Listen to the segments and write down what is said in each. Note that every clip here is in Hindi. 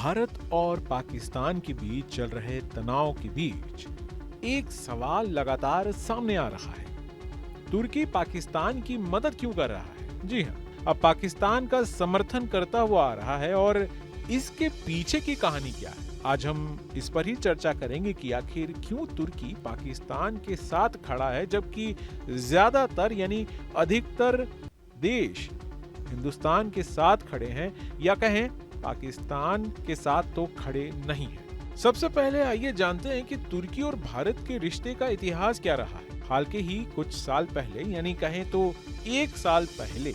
भारत और पाकिस्तान के बीच चल रहे तनाव के बीच एक सवाल लगातार सामने आ रहा है। तुर्की पाकिस्तान की मदद क्यों कर रहा है? जी हाँ, अब पाकिस्तान का समर्थन करता हुआ आ रहा है और इसके पीछे की कहानी क्या है? आज हम इस पर ही चर्चा करेंगे कि आखिर क्यों तुर्की पाकिस्तान के साथ खड़ा है, जबकि ज्यादातर यानी अधिकतर देश हिंदुस्तान के साथ खड़े हैं, या कहें पाकिस्तान के साथ तो खड़े नहीं हैं। सबसे पहले आइए जानते हैं कि तुर्की और भारत के रिश्ते का इतिहास क्या रहा है। हाल के ही कुछ साल पहले, यानी कहें तो 1 साल पहले,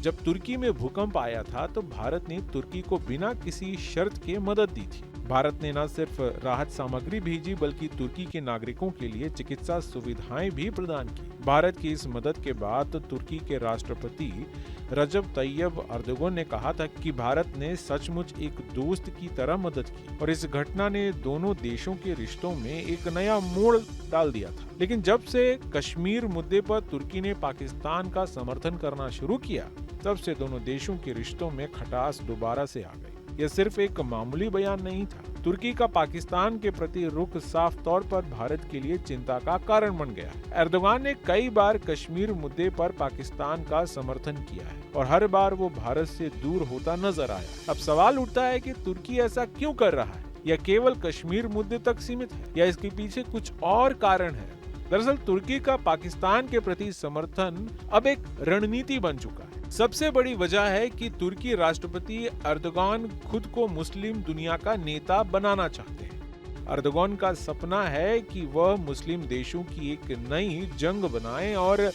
जब तुर्की में भूकंप आया था तो भारत ने तुर्की को बिना किसी शर्त के मदद दी थी। भारत ने न सिर्फ राहत सामग्री भेजी बल्कि तुर्की के नागरिकों के लिए चिकित्सा सुविधाएं भी प्रदान की। भारत की इस मदद के बाद तुर्की के राष्ट्रपति रजब तैयब अर्दोगन ने कहा था कि भारत ने सचमुच एक दोस्त की तरह मदद की, और इस घटना ने दोनों देशों के रिश्तों में एक नया मोड़ डाल दिया था। लेकिन जब से कश्मीर मुद्दे पर तुर्की ने पाकिस्तान का समर्थन करना शुरू किया, तब से दोनों देशों के रिश्तों में खटास दोबारा से आ गई। यह सिर्फ एक मामूली बयान नहीं था। तुर्की का पाकिस्तान के प्रति रुख साफ तौर पर भारत के लिए चिंता का कारण बन गया। एर्दोगान ने कई बार कश्मीर मुद्दे पर पाकिस्तान का समर्थन किया है और हर बार वो भारत से दूर होता नजर आया। अब सवाल उठता है कि तुर्की ऐसा क्यों कर रहा है? या केवल कश्मीर मुद्दे तक सीमित है, या इसके पीछे कुछ और कारण है? दरअसल तुर्की का पाकिस्तान के प्रति समर्थन अब एक रणनीति बन चुका है। सबसे बड़ी वजह है कि तुर्की राष्ट्रपति एर्दोगान खुद को मुस्लिम दुनिया का नेता बनाना चाहते हैं। एर्दोगान का सपना है कि वह मुस्लिम देशों की एक नई जंग बनाए और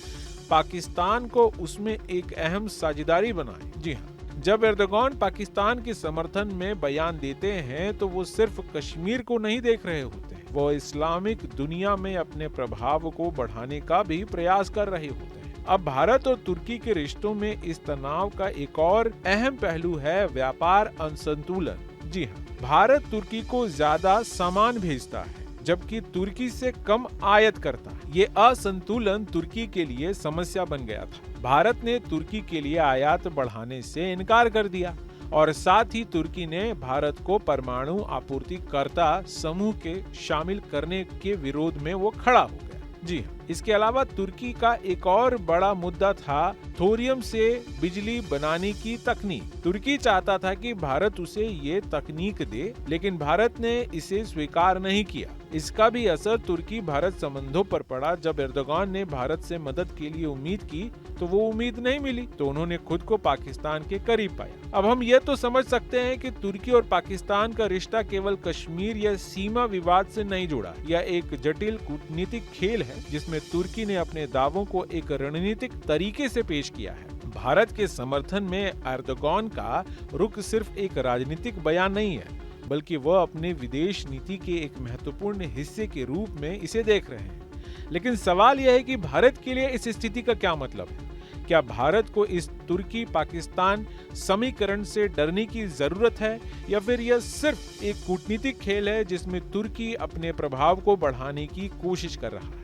पाकिस्तान को उसमें एक अहम साझेदारी बनाए। जी हाँ, जब एर्दोगान पाकिस्तान के समर्थन में बयान देते हैं तो वो सिर्फ कश्मीर को नहीं देख रहे होते हैं, वो इस्लामिक दुनिया में अपने प्रभाव को बढ़ाने का भी प्रयास कर रहे होते हैं। अब भारत और तुर्की के रिश्तों में इस तनाव का एक और अहम पहलू है व्यापार असंतुलन। जी हाँ, भारत तुर्की को ज्यादा सामान भेजता है जबकि तुर्की से कम आयात करता है। ये असंतुलन तुर्की के लिए समस्या बन गया था। भारत ने तुर्की के लिए आयात बढ़ाने से इनकार कर दिया और साथ ही तुर्की ने भारत को परमाणु आपूर्तिकर्ता समूह के शामिल करने के विरोध में वो खड़ा हो गया। जी हाँ, इसके अलावा तुर्की का एक और बड़ा मुद्दा था थोरियम से बिजली बनाने की तकनीक। तुर्की चाहता था कि भारत उसे ये तकनीक दे, लेकिन भारत ने इसे स्वीकार नहीं किया। इसका भी असर तुर्की भारत संबंधों पर पड़ा। जब एर्दोगान ने भारत से मदद के लिए उम्मीद की तो वो उम्मीद नहीं मिली, तो उन्होंने खुद को पाकिस्तान के करीब पाया। अब हम ये तो समझ सकते हैं कि तुर्की और पाकिस्तान का रिश्ता केवल कश्मीर या सीमा विवाद से नहीं जुड़ा। यह एक जटिल कूटनीतिक खेल है जिसमें तुर्की ने अपने दावों को एक रणनीतिक तरीके से पेश किया है। भारत के समर्थन में एर्दोगान का रुख सिर्फ एक राजनीतिक बयान नहीं है, बल्कि वह अपने विदेश नीति के एक महत्वपूर्ण हिस्से के रूप में इसे देख रहे हैं। लेकिन सवाल यह है कि भारत के लिए इस स्थिति का क्या मतलब है? क्या भारत को इस तुर्की पाकिस्तान समीकरण से डरने की जरूरत है, या फिर यह सिर्फ एक कूटनीतिक खेल है जिसमें तुर्की अपने प्रभाव को बढ़ाने की कोशिश कर रहा है?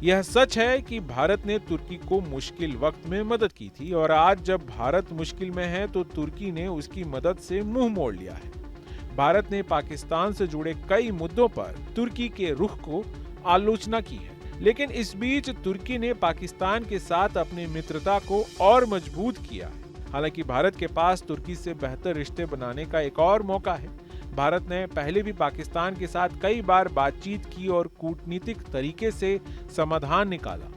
यह सच है कि भारत ने तुर्की को मुश्किल वक्त में मदद की थी, और आज जब भारत मुश्किल में है तो तुर्की ने उसकी मदद से मुंह मोड़ लिया है। भारत ने पाकिस्तान से जुड़े कई मुद्दों पर तुर्की के रुख को आलोचना की है, लेकिन इस बीच तुर्की ने पाकिस्तान के साथ अपनी मित्रता को और मजबूत किया है। हालांकि भारत के पास तुर्की से बेहतर रिश्ते बनाने का एक और मौका है। भारत ने पहले भी पाकिस्तान के साथ कई बार बातचीत की और कूटनीतिक तरीके से समाधान निकाला।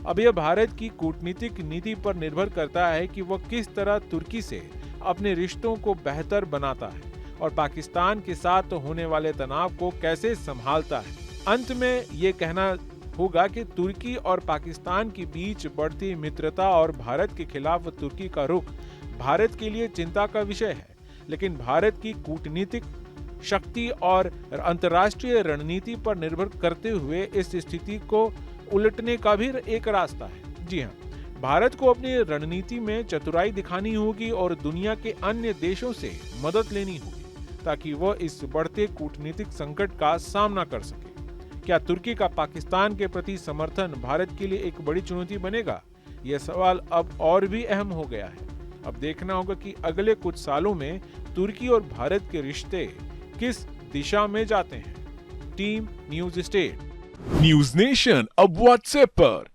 अब यह भारत की कूटनीतिक नीति पर निर्भर करता है कि वह किस तरह तुर्की से अपने रिश्तों को बेहतर बनाता है और पाकिस्तान के साथ होने वाले तनाव को कैसे संभालता है। अंत में ये कहना होगा कि तुर्की और पाकिस्तान के बीच बढ़ती मित्रता और भारत के खिलाफ तुर्की का रुख भारत के लिए चिंता का विषय है, लेकिन भारत की कूटनीतिक शक्ति और अंतर्राष्ट्रीय रणनीति पर निर्भर करते हुए इस स्थिति को उलटने का भी एक रास्ता है। जी हाँ, भारत को अपनी रणनीति में चतुराई दिखानी होगी और दुनिया के अन्य देशों से मदद लेनी होगी ताकि वह इस बढ़ते कूटनीतिक संकट का सामना कर सके। क्या तुर्की का पाकिस्तान के प्रति समर्थन भारत के लिए एक बड़ी चुनौती बनेगा? यह सवाल अब और भी अहम हो गया है। अब देखना होगा कि अगले कुछ सालों में तुर्की और भारत के रिश्ते किस दिशा में जाते हैं। Team news state. News nation अब व्हाट्सएप पर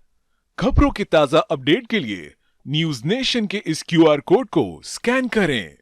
खबरों के ताजा अपडेट के लिए न्यूज नेशन के इस क्यूआर कोड को स्कैन करें।